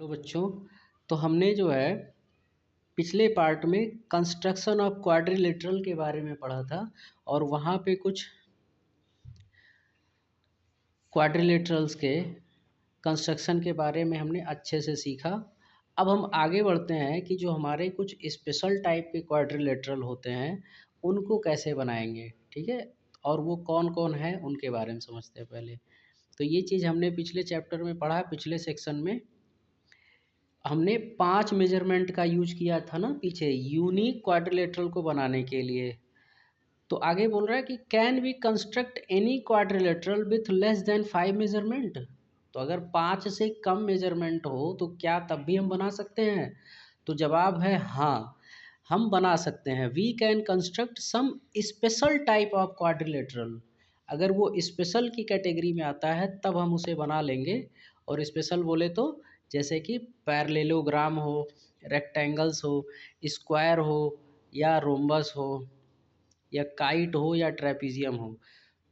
तो बच्चों, तो हमने जो है पिछले पार्ट में कंस्ट्रक्शन ऑफ क्वाड्रिलेटरल के बारे में पढ़ा था और वहाँ पे कुछ क्वाड्रिलेटरल्स के कंस्ट्रक्शन के बारे में हमने अच्छे से सीखा। अब हम आगे बढ़ते हैं कि जो हमारे कुछ स्पेशल टाइप के क्वाड्रिलेटरल होते हैं उनको कैसे बनाएंगे, ठीक है। और वो कौन कौन है उनके बारे में समझते हैं पहले। तो ये चीज़ हमने पिछले चैप्टर में पढ़ा, पिछले सेक्शन में हमने 5 मेजरमेंट का यूज किया था ना पीछे, यूनिक क्वाड्रिलेटरल को बनाने के लिए। तो आगे बोल रहा है कि can we construct any quadrilateral with less than 5 measurement. तो अगर 5 से कम मेजरमेंट हो तो क्या तब भी हम बना सकते हैं? तो जवाब है हाँ, हम बना सकते हैं। We can construct some special type of quadrilateral. अगर वो स्पेशल की कैटेगरी में आता है तब हम उसे बना लेंगे। और स्पेशल बोले तो जैसे कि पैरेललोग्राम हो, रेक्टेंगल्स हो, स्क्वायर हो, या रोम्बस हो, या काइट हो, या ट्रेपीजियम हो।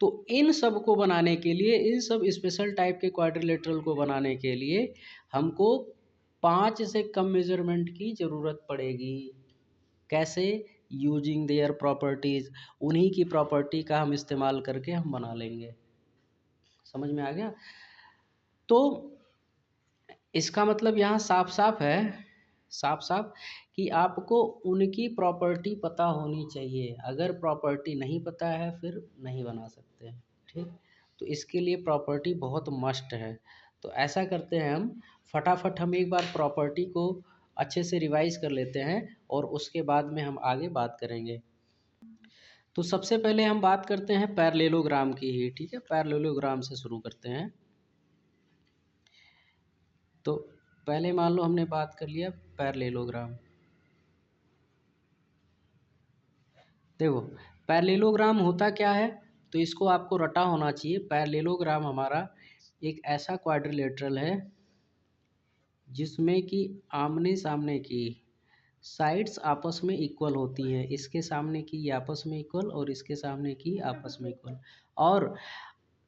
तो इन सब को बनाने के लिए, इन सब स्पेशल टाइप के क्वाड्रिलेटरल को बनाने के लिए हमको 5 से कम मेजरमेंट की ज़रूरत पड़ेगी। कैसे? यूजिंग देयर प्रॉपर्टीज़, उन्हीं की प्रॉपर्टी का हम इस्तेमाल करके हम बना लेंगे। समझ में आ गया? तो इसका मतलब यहाँ साफ साफ है, साफ साफ कि आपको उनकी प्रॉपर्टी पता होनी चाहिए। अगर प्रॉपर्टी नहीं पता है फिर नहीं बना सकते, ठीक। तो इसके लिए प्रॉपर्टी बहुत मस्ट है। तो ऐसा करते हैं, हम फटाफट हम एक बार प्रॉपर्टी को अच्छे से रिवाइज कर लेते हैं और उसके बाद में हम आगे बात करेंगे। तो सबसे पहले हम बात करते हैं पैरेललोग्राम की ही, ठीक है। पैरेललोग्राम से शुरू करते हैं। तो पहले मान लो हमने बात कर लिया पैरेललोग्राम। देखो पैरेललोग्राम होता क्या है, तो इसको आपको रटा होना चाहिए। पैरेललोग्राम हमारा एक ऐसा क्वाड्रिलेटरल है जिसमें कि आमने सामने की साइड्स आपस में इक्वल होती हैं। इसके सामने की आपस में इक्वल और इसके सामने की आपस में इक्वल, और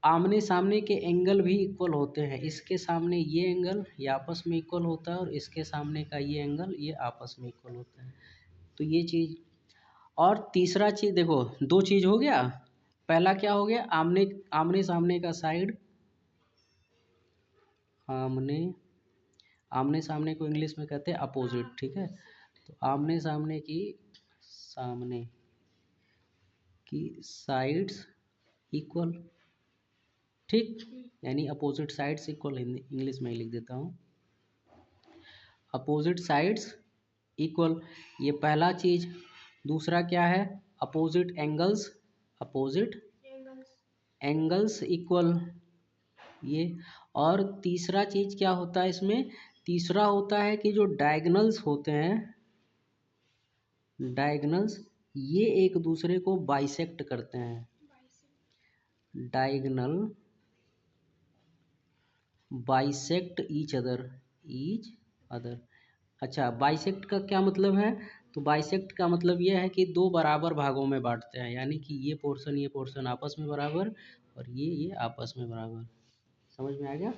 आमने सामने के एंगल भी इक्वल होते हैं। इसके सामने ये एंगल ये आपस में इक्वल होता है और इसके सामने का ये एंगल ये आपस में इक्वल होता है। तो ये चीज़, और तीसरा चीज़ देखो, दो चीज़ हो गया। पहला क्या हो गया? आमने आमने सामने का साइड, आमने आमने सामने को इंग्लिश में कहते हैं अपोजिट, ठीक है। तो आमने सामने की साइड्स इक्वल, ठीक, यानी अपोजिट साइड्स इक्वल, इंग्लिश में ही लिख देता हूँ, अपोजिट साइड्स इक्वल, ये पहला चीज़। दूसरा क्या है? Opposite angles, opposite angles equal, ये। और तीसरा चीज़ क्या होता है इसमें? तीसरा होता है कि जो डायगोनल्स होते हैं, डायगोनल्स, ये एक दूसरे को बाइसेक्ट करते हैं। Diagonal bisect each other. अच्छा, बाइसेक्ट का क्या मतलब है? तो बाइसेक्ट का मतलब यह है कि दो बराबर भागों में बांटते हैं, यानी कि ये पोर्शन आपस में बराबर और ये आपस में बराबर। समझ में आ गया?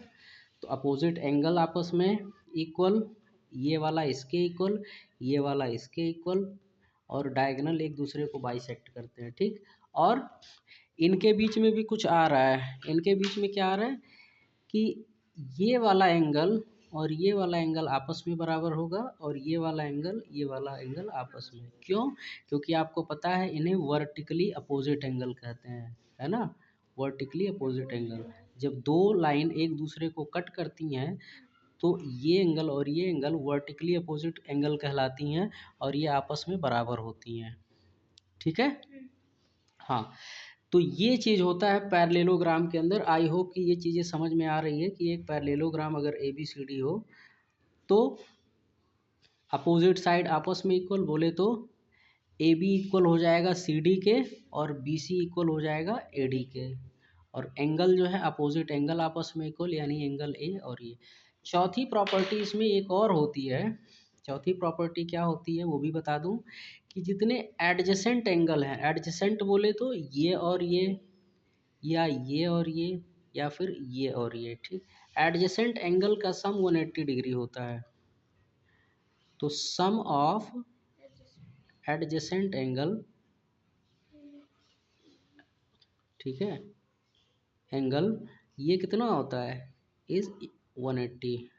तो अपोजिट एंगल आपस में इक्वल, ये वाला इसके इक्वल, ये वाला इसके इक्वल, और डायगोनल एक दूसरे को बाइसेक्ट करते हैं, ठीक। और इनके बीच में भी कुछ आ रहा है। इनके बीच में क्या आ रहा है कि ये वाला एंगल और ये वाला एंगल आपस में बराबर होगा और ये वाला एंगल आपस में। क्यों? क्योंकि आपको पता है इन्हें वर्टिकली अपोजिट एंगल कहते हैं, है ना। वर्टिकली अपोजिट एंगल, जब दो लाइन एक दूसरे को कट करती हैं तो ये एंगल और ये एंगल वर्टिकली अपोजिट एंगल कहलाती हैं और ये आपस में बराबर होती हैं, ठीक है। हाँ, तो ये चीज़ होता है पैरेललोग्राम के अंदर। आई होप कि ये चीज़ें समझ में आ रही है कि एक पैरेललोग्राम अगर ABCD हो तो अपोजिट साइड आपस में इक्वल बोले तो AB इक्वल हो जाएगा CD के और BC इक्वल हो जाएगा AD के, और एंगल जो है अपोजिट एंगल आपस में इक्वल, यानी एंगल A और ये। चौथी प्रॉपर्टी इसमें एक और होती है। चौथी प्रॉपर्टी क्या होती है वो भी बता दूं, कि जितने एडजेसेंट एंगल हैं, एडजेसेंट बोले तो ये और ये, या ये और ये, या फिर ये और ये, ठीक। एडजेसेंट एंगल का सम 180 डिग्री होता है। तो सम ऑफ एडजेसेंट एंगल, ठीक है, एंगल ये कितना होता है, इज 180।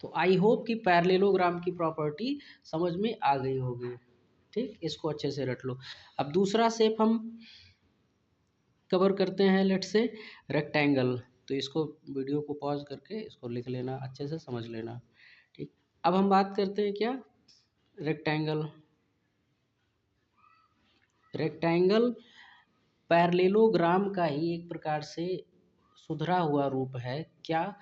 तो आई होप कि पैरेललोग्राम की प्रॉपर्टी समझ में आ गई होगी। ठीक, इसको अच्छे से रट लो। अब दूसरा शेप हम कवर करते हैं, लेट से रेक्टेंगल। तो इसको वीडियो को पॉज करके इसको लिख लेना, अच्छे से समझ लेना। ठीक, अब हम बात करते हैं क्या, रेक्टेंगल। रेक्टेंगल पैरेललोग्राम का ही एक प्रकार से सुधरा हुआ रूप है। क्या,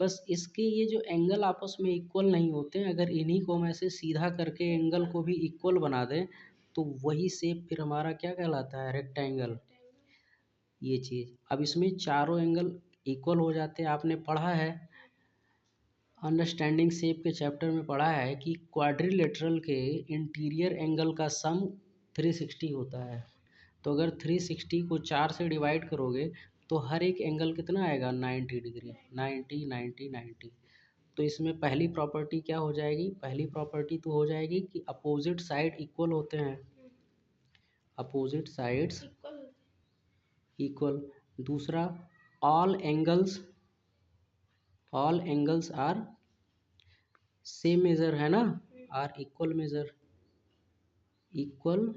बस इसके ये जो एंगल आपस में इक्वल नहीं होते हैं, अगर इन्हीं को हम ऐसे सीधा करके एंगल को भी इक्वल बना दें तो वही शेप फिर हमारा क्या कहलाता है, रेक्टेंगल। ये चीज़, अब इसमें चारों एंगल इक्वल हो जाते हैं। आपने पढ़ा है अंडरस्टैंडिंग शेप के चैप्टर में पढ़ा है कि क्वाड्रिलेटरल के इंटीरियर एंगल का सम 360 होता है। तो अगर 360 को 4 से डिवाइड करोगे तो हर एक एंगल कितना आएगा, 90 डिग्री, 90 90 90। तो इसमें पहली प्रॉपर्टी क्या हो जाएगी, पहली प्रॉपर्टी तो हो जाएगी कि अपोजिट साइड इक्वल होते हैं, अपोजिट साइड्स इक्वल। दूसरा, all angles are same measure, है ना, are equal measure, equal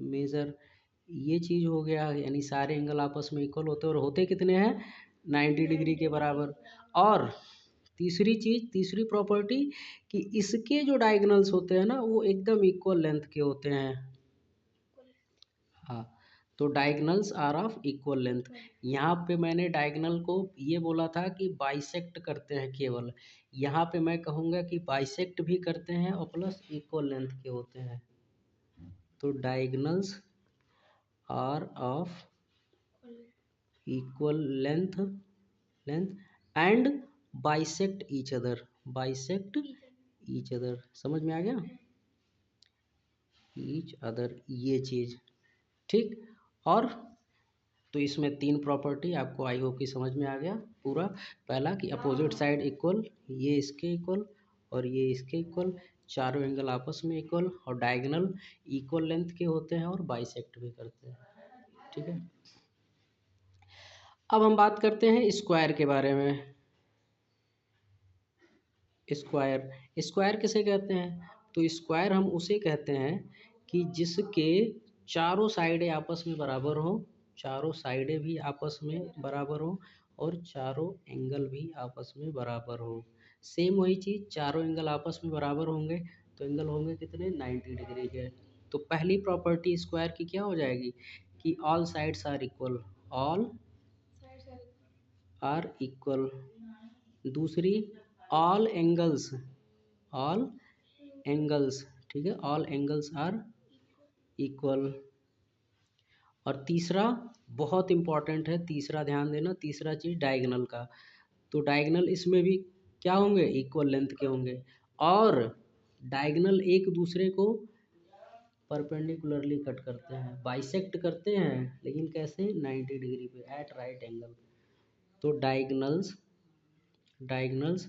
measure. ये चीज़ हो गया, यानी सारे एंगल आपस में इक्वल होते हैं, और होते कितने हैं, 90 डिग्री के बराबर। और तीसरी चीज़, तीसरी प्रॉपर्टी कि इसके जो डायगोनल्स होते हैं ना वो एकदम इक्वल लेंथ के होते हैं। हाँ, तो diagonals are of equal length. यहाँ पे मैंने डायगोनल को ये बोला था कि बाइसेक्ट करते हैं केवल, यहाँ पे मैं कहूँगा कि बाइसेक्ट भी करते हैं और प्लस इक्वल लेंथ के होते हैं। तो diagonals are of equal length and bisect each other, bisect each other. समझ में आ गया, ईच अदर, ये चीज़। ठीक, और तो इसमें 3 प्रॉपर्टी आपको आई होप कि समझ में आ गया पूरा। पहला कि अपोजिट साइड इक्वल, ये इसके इक्वल और ये इसके इक्वल, चारों एंगल आपस में इक्वल, और डायगोनल इक्वल लेंथ के होते हैं और बाइसेक्ट भी करते हैं। ठीक है, अब हम बात करते हैं स्क्वायर के बारे में। स्क्वायर, स्क्वायर किसे कहते हैं, तो स्क्वायर हम उसे कहते हैं कि जिसके चारों साइडें आपस में बराबर हो, चारों साइडें भी आपस में बराबर हो, और चारों एंगल भी आपस में बराबर हो। सेम वही चीज़, चारों एंगल आपस में बराबर होंगे तो एंगल होंगे कितने, 90 डिग्री के। तो पहली प्रॉपर्टी स्क्वायर की क्या हो जाएगी कि all sides are equal, all are equal. दूसरी, ऑल एंगल्स, ऑल एंगल्स, ठीक है, ऑल एंगल्स आर इक्वल। और तीसरा बहुत इंपॉर्टेंट है, तीसरा ध्यान देना, तीसरा चीज़ डायगोनल का। तो डायगोनल इसमें भी क्या होंगे, इक्वल लेंथ के होंगे, और डायगोनल एक दूसरे को परपेंडिकुलरली कट करते हैं, बाइसेक्ट करते हैं, लेकिन कैसे, 90 डिग्री पे, एट राइट एंगल। तो diagonals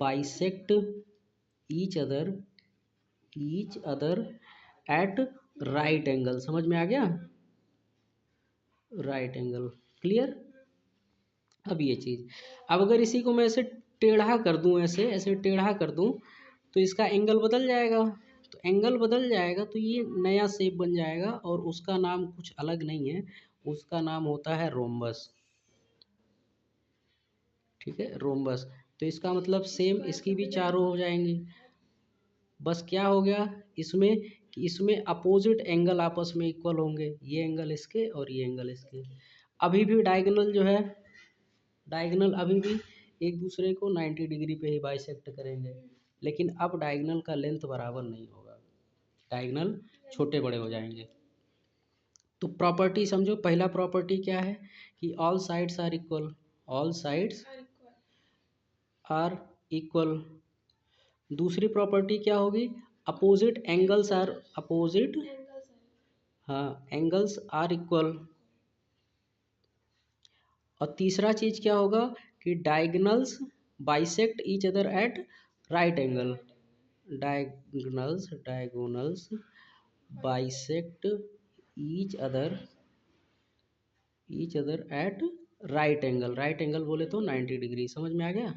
bisect each other at right angle. समझ में आ गया, राइट एंगल, क्लियर। अब ये चीज़, अब अगर इसी को मैं ऐसे टेढ़ा कर दूं, ऐसे ऐसे टेढ़ा कर दूं तो इसका एंगल बदल जाएगा। तो एंगल बदल जाएगा तो ये नया शेप बन जाएगा, और उसका नाम कुछ अलग नहीं है, उसका नाम होता है रोम्बस। ठीक है, रोम्बस। तो इसका मतलब सेम इसकी भी चारों हो जाएंगी। बस क्या हो गया इसमें कि इसमें अपोजिट एंगल आपस में इक्वल होंगे, ये एंगल इसके और ये एंगल इसके। अभी भी डायगोनल जो है, डायगोनल अभी भी एक दूसरे को 90 डिग्री पे ही बाइसेक्ट करेंगे, लेकिन अब डायगोनल का लेंथ बराबर नहीं होगा, डायगोनल छोटे बड़े हो जाएंगे। तो प्रॉपर्टी समझो, पहला प्रॉपर्टी क्या है कि all sides are equal, all sides are equal. दूसरी प्रॉपर्टी क्या होगी, अपोजिट एंगल्स आर, अपोजिट, हाँ, एंगल्स आर इक्वल। और तीसरा चीज क्या होगा कि diagonals bisect each other at right angle. Diagonals bisect each other at right angle. Right angle बोले तो 90 डिग्री, समझ में आ गया।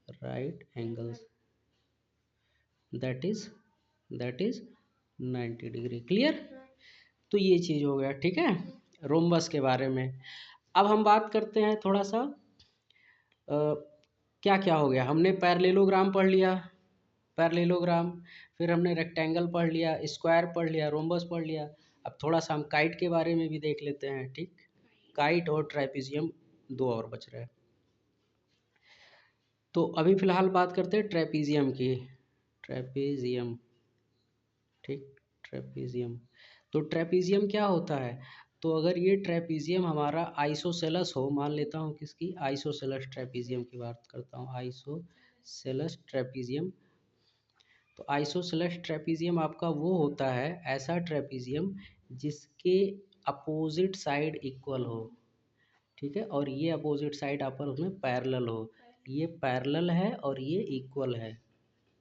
Right angles that is 90 degree. Clear. तो ये चीज़ हो गया, ठीक है, रोम्बस के बारे में। अब हम बात करते हैं थोड़ा सा क्या क्या हो गया। हमने पैरेललोग्राम पढ़ लिया, पैरेललोग्राम, फिर हमने रेक्टेंगल पढ़ लिया, स्क्वायर पढ़ लिया, रोम्बस पढ़ लिया। अब थोड़ा सा हम काइट के बारे में भी देख लेते हैं, ठीक। काइट और ट्रेपीजियम दो और बच रहे हैं। तो अभी फिलहाल बात करते हैं ट्रेपीजियम की। ट्रेपीजियम, ठीक, ट्रेपीजियम। तो ट्रेपीजियम क्या होता है? तो अगर ये ट्रेपीजियम हमारा आइसोसेलस हो, मान लेता हूँ किसकी, आइसोसेलस ट्रेपीजियम की बात करता हूँ, आइसोसेलस ट्रेपीजियम। तो आइसोसेलस ट्रेपीजियम आपका वो होता है, ऐसा ट्रेपीजियम जिसके अपोजिट साइड इक्वल हो, ठीक है, और ये अपोजिट साइड आपस में पैरेलल हो। ये पैरेलल है और ये इक्वल है,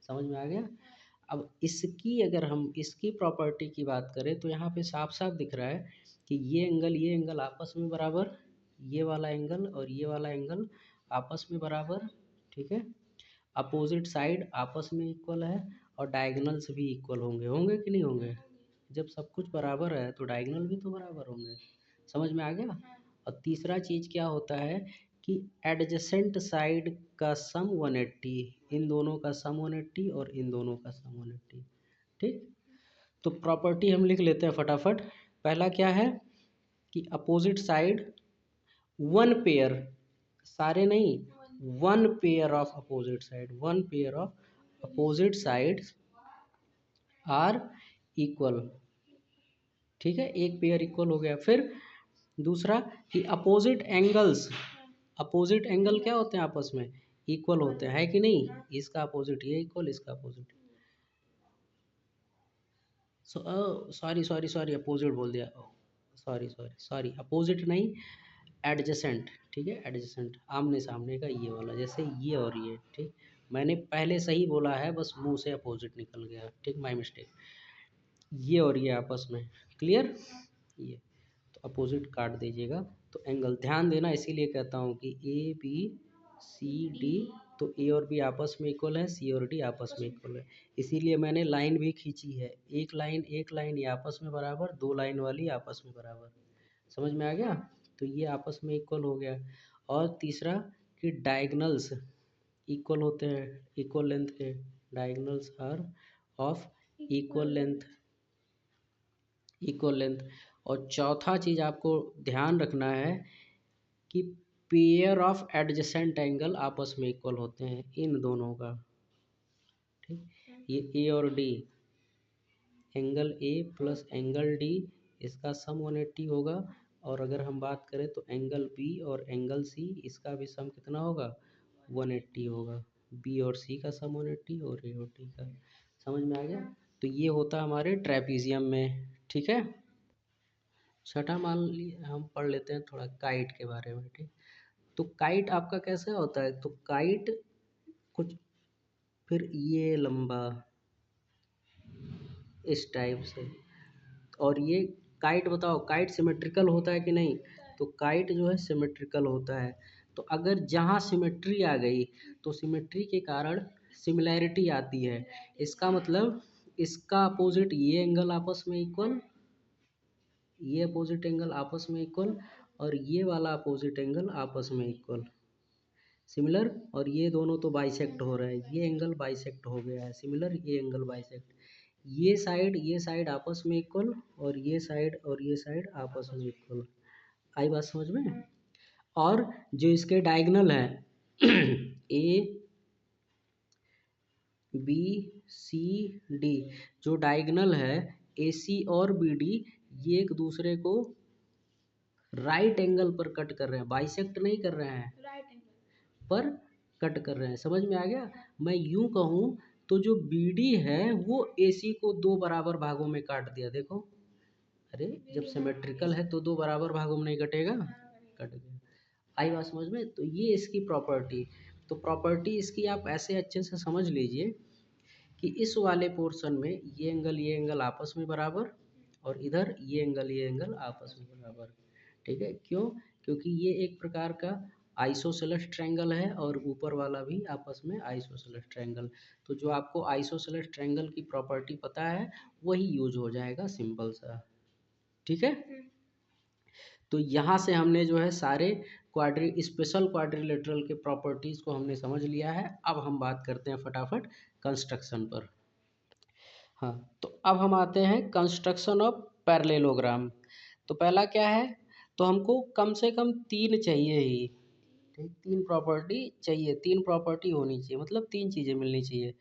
समझ में आ गया। अब इसकी अगर हम इसकी प्रॉपर्टी की बात करें तो यहाँ पे साफ साफ दिख रहा है कि ये एंगल आपस में बराबर, ये वाला एंगल और ये वाला एंगल आपस में बराबर, ठीक है। अपोजिट साइड आपस में इक्वल है और डायगोनल्स भी इक्वल होंगे, होंगे कि नहीं होंगे। जब सब कुछ बराबर है तो डायगोनल भी तो बराबर होंगे, समझ में आ गया। और तीसरा चीज़ क्या होता है कि एडजेसेंट साइड का सम 180, इन दोनों का सम 180 और इन दोनों का सम 180, ठीक। तो प्रॉपर्टी हम लिख लेते हैं फटाफट। पहला क्या है कि अपोजिट साइड वन पेयर, सारे नहीं, one pair of opposite side, one pair of opposite sides are equal, ठीक है, एक पेयर इक्वल हो गया। फिर दूसरा कि अपोजिट एंगल्स, अपोजिट एंगल क्या होते हैं आपस में, इक्वल होते हैं, है कि नहीं। इसका अपोजिट ये इक्वल, इसका opposite, sorry sorry sorry opposite बोल दिया, सॉरी सॉरी सॉरी, अपोजिट नहीं, एडजेसेंट, ठीक है, एडजेसेंट, आमने सामने का ये वाला, जैसे ये और ये, ठीक। मैंने पहले सही बोला है, बस मुंह से अपोजिट निकल गया, ठीक, माय मिस्टेक। ये और ये आपस में, क्लियर। ये तो अपोजिट काट दीजिएगा। तो एंगल ध्यान देना, इसीलिए कहता हूँ कि ए बी सी डी, तो ए और बी आपस में इक्वल है, सी और डी आपस में इक्वल है, इसीलिए मैंने लाइन भी खींची है, एक लाइन ये आपस में बराबर, दो लाइन वाली आपस में बराबर, समझ में आ गया। तो ये आपस में इक्वल हो गया। और तीसरा कि डायगोनल्स इक्वल होते हैं, इक्वल लेंथ के, diagonals are of equal length, equal length. और चौथा चीज़ आपको ध्यान रखना है कि पेयर ऑफ एडजेसेंट एंगल आपस में इक्वल होते हैं, इन दोनों का, ठीक। ये ए और D, angle A plus angle D, इसका सम 180 होगा। और अगर हम बात करें तो एंगल बी और एंगल सी, इसका भी सम कितना होगा, 180 होगा। बी और सी का सम 180 और ए और डी का, समझ में आ गया। तो ये होता है हमारे ट्रेपीजियम में, ठीक है। छठा मान ली हम पढ़ लेते हैं थोड़ा काइट के बारे में, ठीक। तो काइट आपका कैसे होता है, तो काइट कुछ फिर ये लंबा इस टाइप से, और ये काइट, बताओ काइट सिमेट्रिकल होता है कि नहीं। तो काइट जो है सिमेट्रिकल होता है। तो अगर जहाँ सिमेट्री आ गई तो सिमेट्री के कारण सिमिलैरिटी आती है, इसका मतलब इसका अपोजिट ये एंगल आपस में इक्वल, ये अपोजिट एंगल आपस में इक्वल, और ये वाला अपोजिट एंगल आपस में इक्वल, सिमिलर। और ये दोनों तो बाइसेक्ट हो रहा है, ये एंगल बाइसेक्ट हो गया है, सिमिलर, ये एंगल बाइसेक्ट, ये साइड आपस में इक्वल, और ये साइड आपस में इक्वल। आई बात समझ में। और जो इसके डायगोनल है ए बी सी डी, जो डायगोनल है ए सी और बी डी, ये एक दूसरे को राइट एंगल पर कट कर रहे हैं, बाइसेक्ट नहीं कर रहे हैं, पर कट कर रहे हैं, समझ में आ गया। मैं यूं कहूँ तो जो बी डी है वो ए सी को दो बराबर भागों में काट दिया, देखो, अरे जब सिमेट्रिकल है तो दो बराबर भागों में नहीं कटेगा, कट गया। आई बात समझ में? तो ये इसकी प्रॉपर्टी। तो प्रॉपर्टी इसकी आप ऐसे अच्छे से समझ लीजिए कि इस वाले पोर्शन में ये एंगल आपस में बराबर, और इधर ये एंगल आपस में बराबर। ठीक है, क्यों? क्योंकि ये एक प्रकार का आइसोसेलेस ट्रायंगल है और ऊपर वाला भी आपस में आइसोसेलेस ट्रायंगल। तो जो आपको आइसोसेलेस ट्रायंगल की प्रॉपर्टी पता है वही यूज हो जाएगा, सिंपल सा। ठीक है, तो यहाँ से हमने जो है सारे स्पेशल क्वाड्रिलेटरल के प्रॉपर्टीज़ को हमने समझ लिया है। अब हम बात करते हैं फटाफट कंस्ट्रक्शन पर। हाँ, तो अब हम आते हैं कंस्ट्रक्शन ऑफ पैरेललोग्राम। तो पहला क्या है, तो हमको कम से कम तीन चाहिए ही। ठीक, तीन प्रॉपर्टी चाहिए, तीन प्रॉपर्टी होनी चाहिए, मतलब तीन चीज़ें मिलनी चाहिए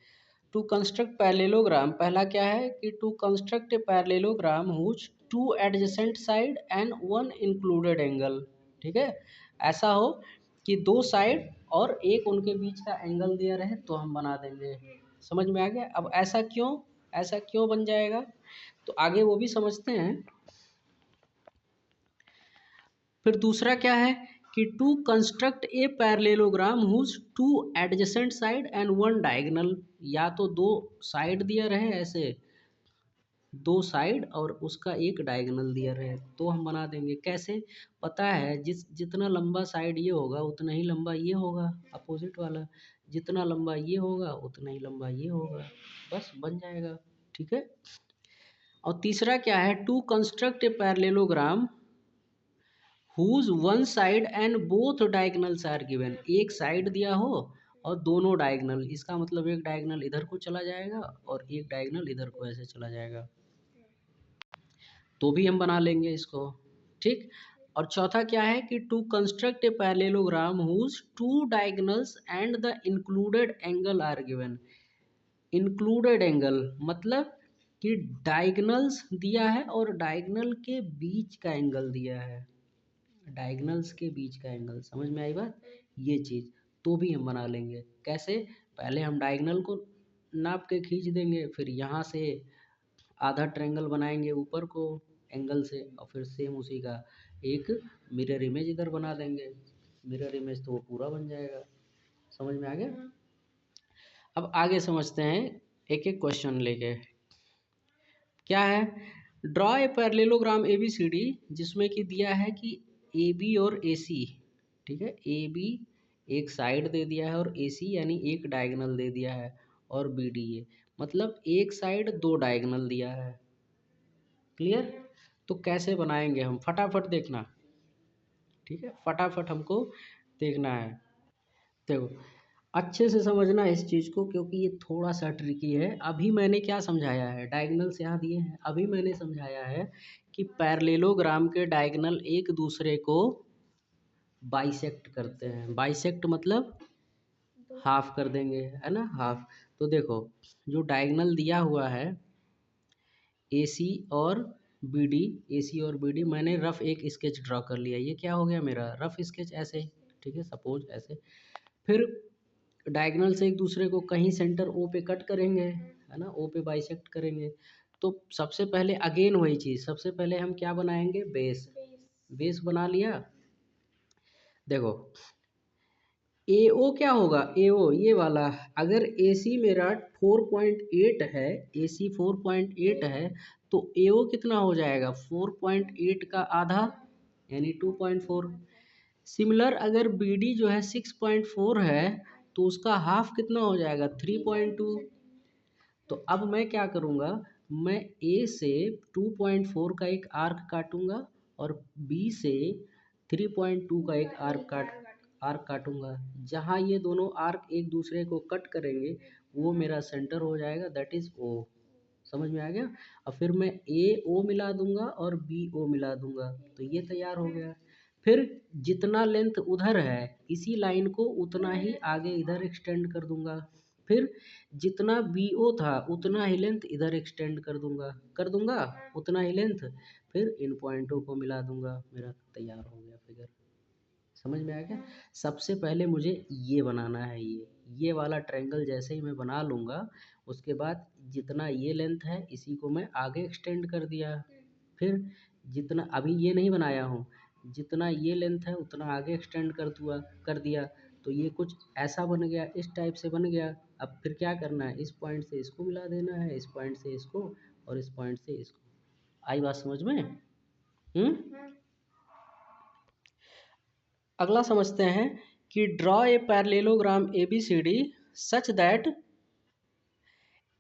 टू कंस्ट्रक्ट पैरेललोग्राम। पहला क्या है कि to construct a parallelogram whose two adjacent side and one included angle. ठीक है, ऐसा हो कि दो साइड और एक उनके बीच का एंगल दिया रहे तो हम बना देंगे। समझ में आ गया? अब ऐसा क्यों बन जाएगा, तो आगे वो भी समझते हैं। फिर दूसरा क्या है कि to construct a parallelogram whose two adjacent side and one diagonal. या तो दो साइड दिया रहे ऐसे, दो साइड और उसका एक डायगोनल दिया रहे तो हम बना देंगे। कैसे? पता है जितना लंबा साइड ये होगा उतना ही लंबा ये होगा, अपोजिट वाला। जितना लंबा ये होगा उतना ही लंबा ये होगा, बस बन जाएगा। ठीक है, और तीसरा क्या है, to construct a parallelogram whose one side and both diagonals are given. एक साइड दिया हो और दोनों डायगोनल, इसका मतलब एक डायगोनल इधर को चला जाएगा और एक डायगोनल इधर को ऐसे चला जाएगा, तो भी हम बना लेंगे इसको। ठीक, और चौथा क्या है कि to construct a parallelogram whose two diagonals and the included angle are given. Included angle मतलब कि डायगोनल्स दिया है और डायगोनल के बीच का एंगल दिया है, डायगोनल्स के बीच का एंगल। समझ में आई बात? ये चीज़ तो भी हम बना लेंगे। कैसे? पहले हम डायगोनल को नाप के खींच देंगे, फिर यहाँ से आधा ट्रायंगल बनाएंगे ऊपर को एंगल से, और फिर सेम उसी का एक मिरर इमेज इधर बना देंगे। मिरर इमेज तो वो पूरा बन जाएगा। समझ में आ गया? अब आगे समझते हैं एक एक क्वेश्चन लेके। क्या है, draw a parallelogram A B C D, जिसमें कि दिया है कि ए बी और ए सी। ठीक है, ए बी एक साइड दे दिया है और ए सी यानी एक डायगोनल दे दिया है, और बी डी ए मतलब एक साइड दो डायगोनल दिया है। क्लियर? तो कैसे बनाएंगे हम, फटाफट देखना। ठीक है, फटाफट हमको देखना है। देखो, अच्छे से समझना इस चीज़ को क्योंकि ये थोड़ा सा ट्रिकी है। अभी मैंने क्या समझाया है, डायगोनल्स यहाँ दिए हैं, अभी मैंने समझाया है कि पैरेललोग्राम के डायगोनल एक दूसरे को बाइसेक्ट करते हैं। बाइसेक्ट मतलब हाफ कर देंगे, है ना, हाफ। तो देखो, जो डायगोनल दिया हुआ है ए सी और बी डी, ए सी और बी डी, मैंने रफ एक स्केच ड्रॉ कर लिया। ये क्या हो गया मेरा रफ स्केच ऐसे। ठीक है, सपोज ऐसे। फिर डायगोनल से एक दूसरे को कहीं सेंटर ओ पे कट करेंगे, है ना, ओ पे बाइसेक्ट करेंगे। तो सबसे पहले अगेन वही चीज़, सबसे पहले हम क्या बनाएंगे, बेस। बेस बना लिया। देखो, ए ओ क्या होगा, ए ओ ये वाला, अगर ए सी मेरा 4.8 है, ए सी 4.8 है, तो ए ओ कितना हो जाएगा, 4.8 का आधा यानी 2.4। सिमिलर अगर बी डी जो है 6.4 है, तो उसका हाफ कितना हो जाएगा, 3.2। तो अब मैं क्या करूँगा, मैं ए से 2.4 का एक आर्क काटूंगा और बी से 3.2 का एक आर्क काटूंगा। जहाँ ये दोनों आर्क एक दूसरे को कट करेंगे वो मेरा सेंटर हो जाएगा, दैट इज़ ओ। समझ में आ गया? और फिर मैं ए ओ मिला दूंगा और बी ओ मिला दूंगा, तो ये तैयार हो गया। फिर जितना लेंथ उधर है इसी लाइन को उतना ही आगे इधर एक्सटेंड कर दूंगा। फिर जितना बी ओ था उतना ही लेंथ इधर एक्सटेंड कर दूंगा उतना ही लेंथ। फिर इन पॉइंटों को मिला दूंगा, मेरा तैयार हो गया फिगर। समझ में आ गया? सबसे पहले मुझे ये बनाना है, ये वाला ट्रायंगल जैसे ही मैं बना लूँगा, उसके बाद जितना ये लेंथ है इसी को मैं आगे एक्सटेंड कर दिया। फिर जितना अभी ये नहीं बनाया हूँ, जितना ये लेंथ है उतना आगे एक्सटेंड कर दिया, तो ये कुछ ऐसा बन गया, इस टाइप से बन गया। अब फिर क्या करना है, इस पॉइंट से इसको मिला देना है, इस पॉइंट से इसको, और इस पॉइंट से इसको। आई बात समझ में? अगला समझते हैं कि draw a parallelogram A B C D such that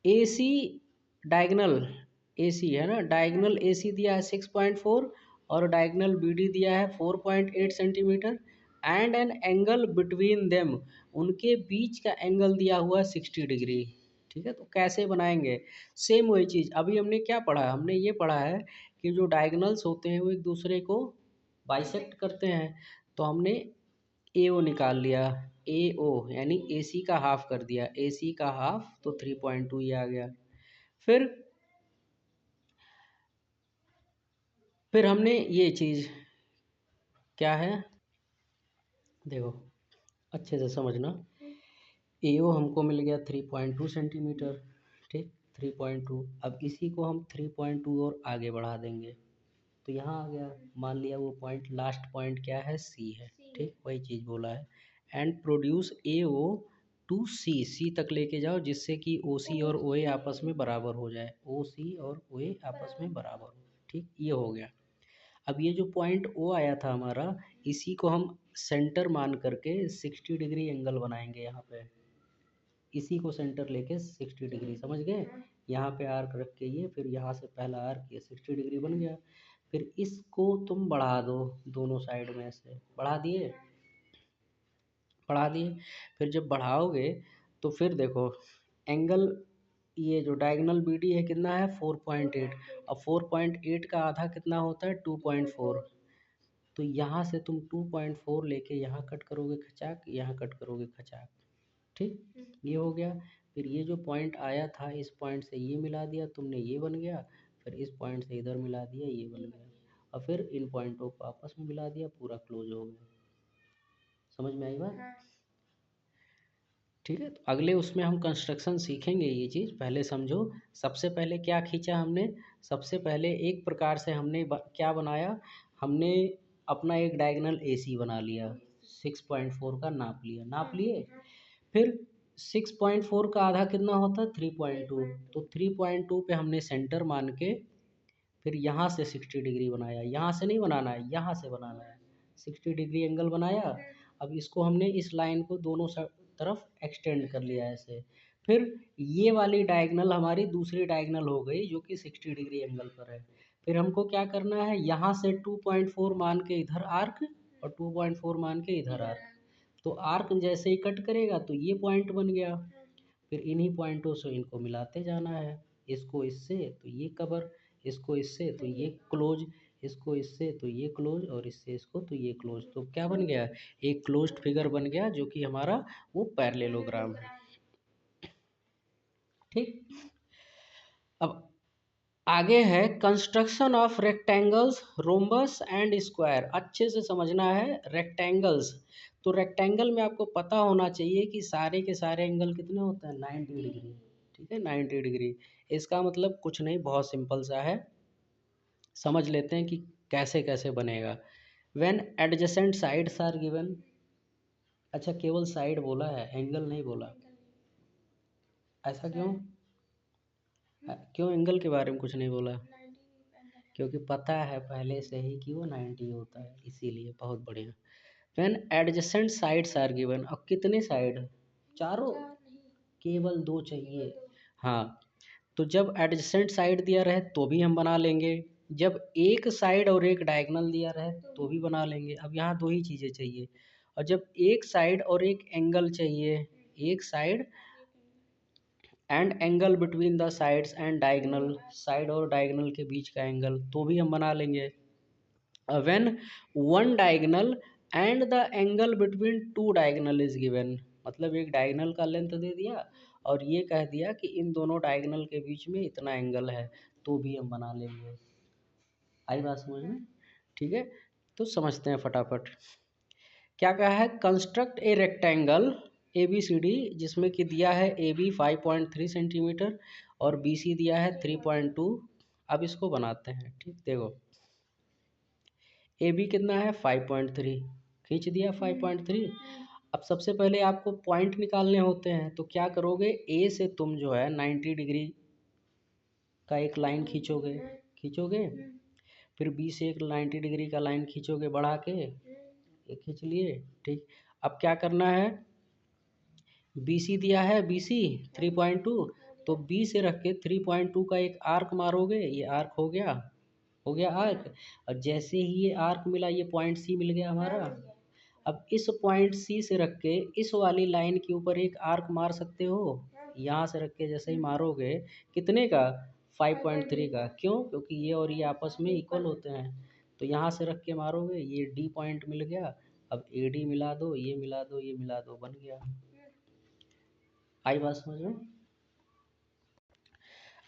A C diagonal, A C है ना, डायगनल ए सी दिया है 6.4 और डायगनल बी डी दिया है 4.8 centimetre and an angle between them, उनके बीच का एंगल दिया हुआ है 60 डिग्री। ठीक है, तो कैसे बनाएंगे? सेम वही चीज़ अभी हमने क्या पढ़ा, हमने ये पढ़ा है कि जो डायगनल्स होते हैं वो एक दूसरे को बाइसेक्ट करते हैं। तो हमने ए ओ निकाल लिया, ए ओ यानी ए सी का हाफ कर दिया, ए सी का हाफ तो 3.2 ये आ गया। फिर हमने ये चीज़ क्या है, देखो अच्छे से समझना, ए ओ हमको मिल गया 3.2 सेंटीमीटर, ठीक 3.2। अब इसी को हम 3.2 और आगे बढ़ा देंगे तो यहाँ आ गया, मान लिया वो पॉइंट, लास्ट पॉइंट क्या है, सी है, ठीक वही चीज़ बोला है। And produce A O to C, C तक लेके जाओ जिससे कि ओ सी और ओ ए आपस में बराबर हो जाए, ओ सी और ओ ए आपस में बराबर हो, ठीक ये हो गया। अब ये जो पॉइंट ओ आया था हमारा, इसी को हम सेंटर मान करके 60 डिग्री एंगल बनाएंगे यहाँ पे, इसी को सेंटर लेके 60 डिग्री, समझ गए? यहाँ पे आर्क रख के ये, फिर यहाँ से पहला आर्क, ये 60 डिग्री बन गया। फिर इसको तुम बढ़ा दो, दोनों साइड में से बढ़ा दिए। फिर जब बढ़ाओगे तो फिर देखो एंगल, ये जो डायगोनल बी डी है कितना है 4.8, अब 4.8 का आधा कितना होता है 2.4, तो यहाँ से तुम 2.4 लेके यहाँ कट करोगे खचाक, यहाँ कट करोगे खचाक, ठीक ये हो गया। फिर ये जो पॉइंट आया था इस पॉइंट से ये मिला दिया तुमने, ये बन गया। फिर इस पॉइंट से इधर मिला दिया, ये बन गया। और फिर इन पॉइंटों को आपस में मिला दिया, पूरा क्लोज हो गया। समझ में आई बात? ठीक है, तो अगले उसमें हम कंस्ट्रक्शन सीखेंगे, ये चीज़ पहले समझो। सबसे पहले क्या खींचा हमने, सबसे पहले एक प्रकार से हमने क्या बनाया, हमने अपना एक डायगोनल एसी बना लिया, 6.4 का नाप लिए। फिर 6.4 का आधा कितना होता है 3.2, तो 3.2 पे हमने सेंटर मान के फिर यहाँ से 60 डिग्री बनाया, यहाँ से नहीं बनाना है, यहाँ से बनाना है, 60 डिग्री एंगल बनाया। अब इसको हमने इस लाइन को दोनों तरफ एक्सटेंड कर लिया ऐसे। फिर ये वाली डायगनल हमारी दूसरी डायगनल हो गई जो कि 60 डिग्री एंगल पर है। फिर हमको क्या करना है, यहाँ से 2.4 मान के इधर आर्क और 2.4 मान के इधर आर्क, तो आर्क जैसे ही कट करेगा तो ये पॉइंट बन गया। फिर इन्हीं पॉइंटों से इनको मिलाते जाना है, इसको इससे तो ये कवर, इसको इससे तो ये क्लोज, इसको इससे तो ये क्लोज, और इससे इसको तो ये क्लोज, तो क्या बन गया, एक क्लोज्ड फिगर बन गया जो कि हमारा वो पैरेललोग्राम है। ठीक, अब आगे है construction of rectangles, rhombus and square. अच्छे से समझना है रेक्टेंगल्स, तो रेक्टेंगल में आपको पता होना चाहिए कि सारे के सारे एंगल कितने होते हैं 90 डिग्री, ठीक है 90 डिग्री। इसका मतलब कुछ नहीं, बहुत सिंपल सा है, समझ लेते हैं कि कैसे कैसे बनेगा। When adjacent sides are given, अच्छा केवल साइड बोला है, एंगल नहीं बोला, ऐसा क्यों? क्यों एंगल के बारे में कुछ नहीं बोला? क्योंकि पता है पहले से ही कि वो 90 होता है, इसीलिए। बहुत बढ़िया। When adjacent sides are given, अब कितने साइड, चारों, केवल दो चाहिए। हाँ, तो जब एडजेसेंट साइड दिया रहे तो भी हम बना लेंगे, जब एक साइड और एक डायगोनल दिया रहे तो भी बना लेंगे। अब यहाँ दो ही चीज़ें चाहिए, और जब एक साइड और एक एंगल चाहिए, एक side and angle between the sides and diagonal, side और डायगोनल के बीच का एंगल, तो भी हम बना लेंगे। When one diagonal and the angle between two diagonal is given, मतलब एक डायगोनल का लेंथ दे दिया और ये कह दिया कि इन दोनों डायगोनल के बीच में इतना एंगल है, तो भी हम बना लेंगे। आई बात समझ में? ठीक है, तो समझते हैं फटाफट। क्या कहा है, construct a rectangle A B C D, जिसमें कि दिया है ए बी 5.3 सेंटीमीटर और बी सी दिया है 3.2। अब इसको बनाते हैं, ठीक देखो ए बी कितना है 5.3, खींच दिया 5.3। अब सबसे पहले आपको पॉइंट निकालने होते हैं, तो क्या करोगे, ए से तुम जो है 90 डिग्री का एक लाइन खींचोगे, खींचोगे, फिर बी से एक 90 डिग्री का लाइन खींचोगे बढ़ा के, ये खींच लिए, ठीक। अब क्या करना है, बी सी दिया है, बी सी 3.2, तो बी से रख के 3.2 का एक आर्क मारोगे, ये आर्क हो गया, हो गया आर्क। और जैसे ही ये आर्क मिला, ये पॉइंट सी मिल गया हमारा। अब इस पॉइंट सी से रख के इस वाली लाइन के ऊपर एक आर्क मार सकते हो, यहाँ से रख के जैसे ही मारोगे, कितने का, 5.3 का। क्यों, क्योंकि ये और ये आपस में इक्वल होते हैं, तो यहाँ से रख के मारोगे, ये डी पॉइंट मिल गया। अब ए डी मिला दो, ये मिला दो, ये मिला दो, बन गया। आई बात समझ में।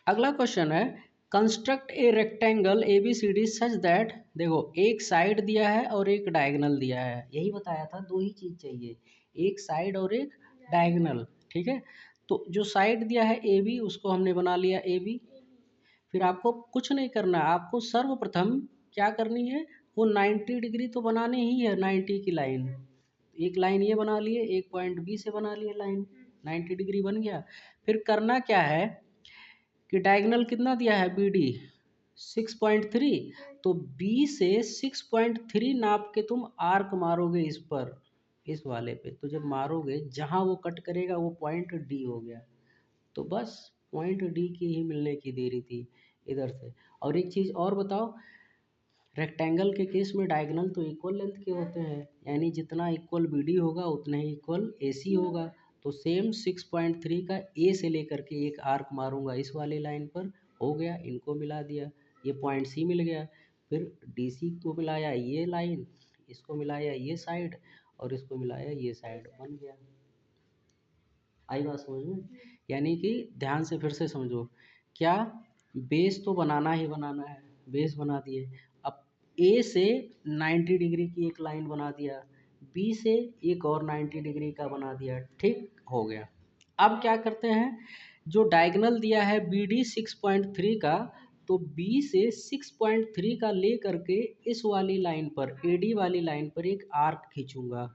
अगला क्वेश्चन है, construct a rectangle A B C D such that, देखो एक साइड दिया है और एक डायगोनल दिया है, यही बताया था, दो ही चीज चाहिए, एक साइड और एक डायगोनल, ठीक है। तो जो साइड दिया है ए बी, उसको हमने बना लिया ए बी। फिर आपको कुछ नहीं करना, आपको सर्वप्रथम क्या करनी है, वो 90 डिग्री तो बनानी ही है, 90 की लाइन, एक लाइन ये बना लिए, एक पॉइंट बी से बना लिए लाइन, 90 डिग्री बन गया। फिर करना क्या है कि डायगोनल कितना दिया है बी डी 6.3, तो बी से 6.3 नाप के तुम आर्क मारोगे इस पर, इस वाले पे, तो जब मारोगे जहां वो कट करेगा वो पॉइंट डी हो गया। तो बस पॉइंट डी की ही मिलने की देरी थी इधर से। और एक चीज़ और बताओ, रेक्टेंगल के केस में डायगोनल तो इक्वल लेंथ के होते हैं, यानी जितना इक्वल बी डी होगा उतना ही इक्वल ए सी होगा। तो सेम 6.3 का ए से लेकर के एक आर्क मारूंगा इस वाली लाइन पर, हो गया, इनको मिला दिया, ये पॉइंट सी मिल गया। फिर डी सी को मिलाया ये लाइन, इसको मिलाया ये साइड, और इसको मिलाया ये साइड, बन गया। आई बात समझ में। यानी कि ध्यान से फिर से समझो, क्या, बेस तो बनाना ही बनाना है, बेस बना दिए। अब ए से 90 डिग्री की एक लाइन बना दिया, बी से एक और 90 डिग्री का बना दिया, ठीक हो गया। अब क्या करते हैं, जो डायगोनल दिया है बी डी 6.3 का, तो बी से 6.3 का ले करके इस वाली लाइन पर, ए डी वाली लाइन पर एक आर्क खींचूंगा,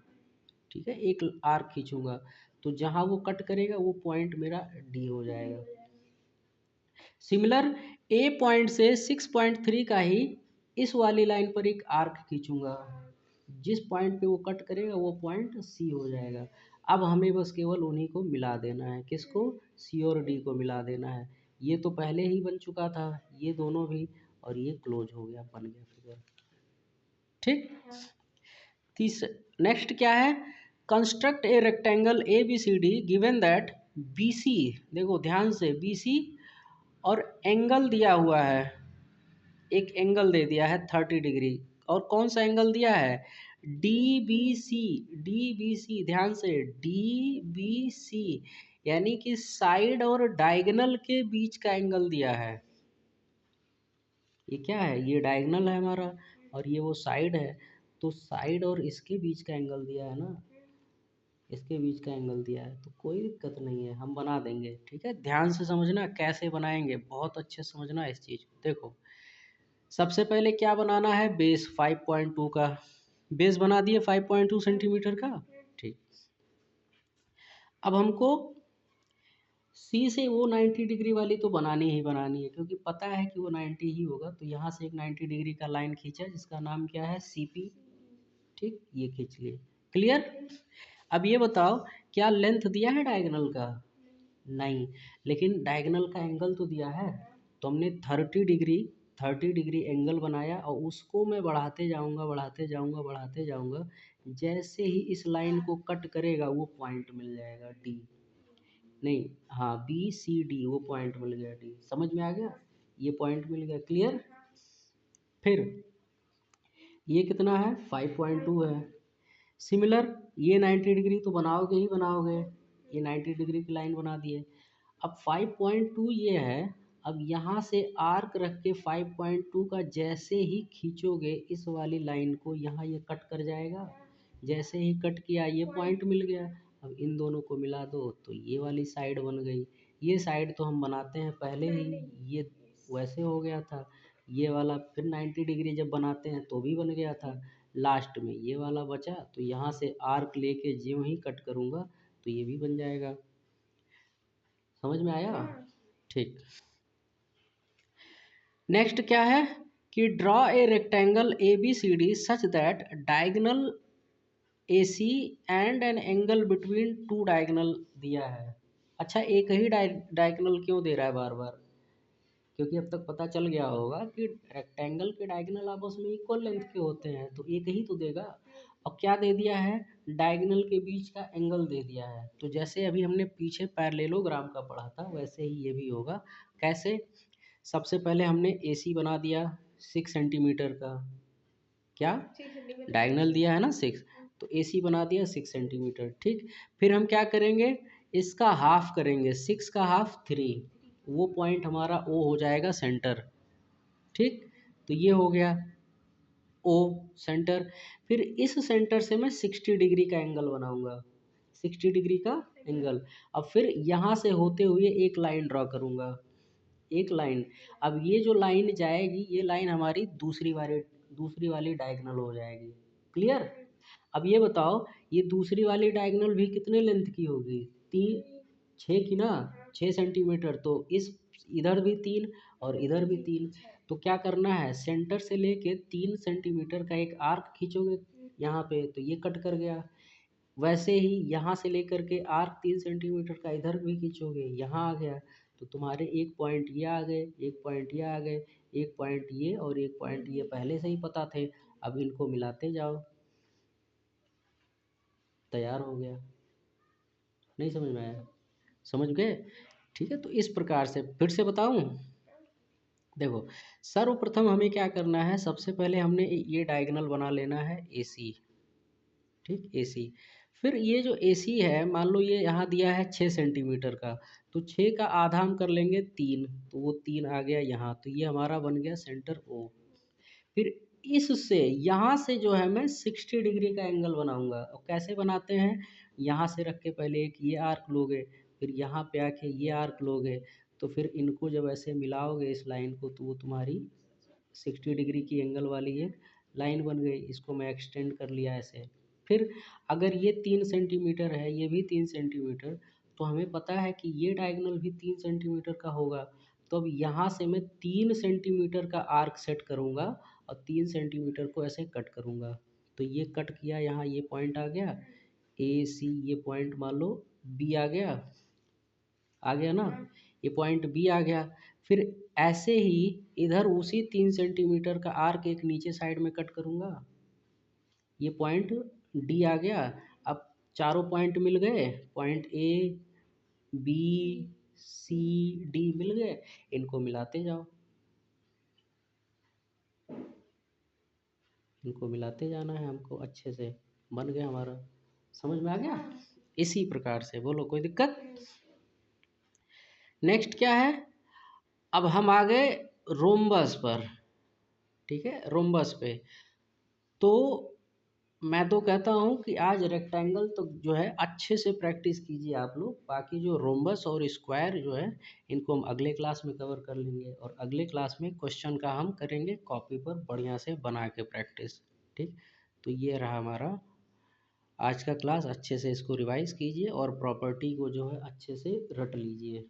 ठीक है, एक आर्क खींचूंगा, तो जहां वो कट करेगा वो पॉइंट मेरा डी हो जाएगा। सिमिलर ए पॉइंट से 6.3 का ही इस वाली लाइन पर एक आर्क खींचूंगा, जिस पॉइंट पे वो कट करेगा वो पॉइंट सी हो जाएगा। अब हमें बस केवल उन्हीं को मिला देना है, किसको, सी और डी को मिला देना है। ये तो पहले ही बन चुका था, ये दोनों भी, और ये क्लोज हो गया, बन गया फिगर, ठीक। तीस नेक्स्ट क्या है, construct a rectangle A B C D given that B C, देखो ध्यान से, बी सी और एंगल दिया हुआ है, एक एंगल दे दिया है 30 डिग्री, और कौन सा एंगल दिया है, D B C, D B C, ध्यान से, डी बी सी, यानी कि साइड और डायगोनल के बीच का एंगल दिया है। ये क्या है, ये डायगोनल है हमारा, और ये वो साइड है, तो साइड और इसके बीच का एंगल दिया है ना, इसके बीच का एंगल दिया है, तो कोई दिक्कत नहीं है, हम बना देंगे, ठीक है। ध्यान से समझना कैसे बनाएंगे, बहुत अच्छे से समझना इस चीज़ को। देखो सबसे पहले क्या बनाना है, बेस 5.2 का, बेस बना दिए 5.2 सेंटीमीटर का, ठीक। अब हमको सी से वो 90 डिग्री वाली तो बनानी ही बनानी है, क्योंकि पता है कि वो 90 ही होगा, तो यहाँ से एक 90 डिग्री का लाइन खींचा जिसका नाम क्या है, सी पी, ठीक, ये खींच लिए, क्लियर। अब ये बताओ, क्या लेंथ दिया है डायगोनल का, नहीं, लेकिन डायगोनल का एंगल तो दिया है, तो हमने 30 डिग्री एंगल बनाया, और उसको मैं बढ़ाते जाऊंगा, बढ़ाते जाऊंगा, बढ़ाते जाऊंगा, जैसे ही इस लाइन को कट करेगा वो पॉइंट मिल जाएगा डी, नहीं, हाँ, बी सी डी, वो पॉइंट मिल गया डी, समझ में आ गया, ये पॉइंट मिल गया, क्लियर। फिर ये कितना है, 5.2 है। सिमिलर ये 90 डिग्री तो बनाओगे ही बनाओगे, ये 90 डिग्री की लाइन बना दिए। अब 5.2 ये है, अब यहाँ से आर्क रख के 5.2 का जैसे ही खींचोगे इस वाली लाइन को, यहाँ ये कट कर जाएगा, जैसे ही कट किया ये पॉइंट मिल गया। अब इन दोनों को मिला दो तो ये वाली साइड बन गई। ये साइड तो हम बनाते हैं पहले ही, ये वैसे हो गया था, ये वाला फिर 90 डिग्री जब बनाते हैं तो भी बन गया था। लास्ट में ये वाला बचा, तो यहाँ से आर्क लेके ज्यों ही कट करूँगा तो ये भी बन जाएगा। समझ में आया? ठीक। नेक्स्ट क्या है कि draw a rectangle A B C D such that diagonal A C and an angle between two diagonal दिया है। अच्छा, एक ही डायगोनल क्यों दे रहा है बार बार? क्योंकि अब तक पता चल गया होगा कि रेक्टेंगल के डायगोनल आपस में इक्वल लेंथ के होते हैं, तो एक ही तो देगा। और क्या दे दिया है? डायगोनल के बीच का एंगल दे दिया है। तो जैसे अभी हमने पीछे पैरेललोग्राम का पढ़ा था, वैसे ही ये भी होगा। कैसे? सबसे पहले हमने ए सी बना दिया 6 सेंटीमीटर का, क्या डायगोनल दिया है ना 6, तो ए सी बना दिया 6 सेंटीमीटर। ठीक, फिर हम क्या करेंगे, इसका हाफ करेंगे, 6 का हाफ 3, वो पॉइंट हमारा ओ हो जाएगा सेंटर। ठीक, तो ये हो गया ओ सेंटर। फिर इस सेंटर से मैं 60 डिग्री का एंगल बनाऊंगा, 60 डिग्री का एंगल। अब फिर यहाँ से होते हुए एक लाइन ड्रॉ करूंगा, एक लाइन। अब ये जो लाइन जाएगी, ये लाइन हमारी दूसरी वाली डायगोनल हो जाएगी। क्लियर? अब ये बताओ, ये दूसरी वाली डायगोनल भी कितने लेंथ की होगी? 6 की ना, 6 सेंटीमीटर। तो इस इधर भी 3 और इधर भी 3। तो क्या करना है, सेंटर से लेके 3 सेंटीमीटर का एक आर्क खींचोगे यहाँ पे, तो ये कट कर गया। वैसे ही यहाँ से लेकर के आर्क 3 सेंटीमीटर का इधर भी खींचोगे, यहाँ आ गया। तो तुम्हारे एक पॉइंट ये आ गए, एक पॉइंट ये आ गए, एक पॉइंट ये और एक पॉइंट ये पहले से ही पता थे। अब इनको मिलाते जाओ, तैयार हो गया। नहीं समझ में आया? समझ गए? ठीक है, तो इस प्रकार से फिर से बताऊं। देखो, सर्वप्रथम हमें क्या करना है, सबसे पहले हमने ये डायगोनल बना लेना है ए सी। ठीक, ए सी। फिर ये जो ए सी है, मान लो ये यहाँ दिया है 6 सेंटीमीटर का, तो 6 का आधा हम कर लेंगे 3, तो वो 3 आ गया यहाँ, तो ये हमारा बन गया सेंटर ओ। फिर इससे यहाँ से जो है मैं 60 डिग्री का एंगल बनाऊंगा। और कैसे बनाते हैं, यहाँ से रख के पहले एक ये आर्क लोगे, फिर यहाँ पे आके ये आर्क लोगे, तो फिर इनको जब ऐसे मिलाओगे इस लाइन को, तो वो तुम्हारी 60 डिग्री की एंगल वाली एक लाइन बन गई। इसको मैं एक्सटेंड कर लिया ऐसे। फिर अगर ये 3 सेंटीमीटर है, ये भी 3 सेंटीमीटर, तो हमें पता है कि ये डायगोनल भी 3 सेंटीमीटर का होगा। तो अब यहाँ से मैं 3 सेंटीमीटर का आर्क सेट करूँगा और 3 सेंटीमीटर को ऐसे कट करूँगा। तो ये कट किया, यहाँ ये पॉइंट आ गया ए सी, ये पॉइंट मान लो बी आ गया ना, ये पॉइंट बी आ गया। फिर ऐसे ही इधर उसी 3 सेंटीमीटर का आर्क एक नीचे साइड में कट करूँगा, ये पॉइंट डी आ गया। अब चारों पॉइंट मिल गए, point A B C D मिल गए, इनको मिलाते जाओ, इनको मिलाते जाना है हमको अच्छे से। बन गया हमारा। समझ में आ गया? इसी प्रकार से, बोलो कोई दिक्कत? नेक्स्ट क्या है, अब हम आ गए रोम्बस पर। ठीक है, रोम्बस पे तो मैं तो कहता हूँ कि आज रेक्टेंगल तो जो है अच्छे से प्रैक्टिस कीजिए आप लोग। बाकी जो रोम्बस और स्क्वायर जो है, इनको हम अगले क्लास में कवर कर लेंगे, और अगले क्लास में क्वेश्चन का हम करेंगे कॉपी पर बढ़िया से बना के प्रैक्टिस। ठीक, तो ये रहा हमारा आज का क्लास। अच्छे से इसको रिवाइज कीजिए और प्रॉपर्टी को जो है अच्छे से रट लीजिए।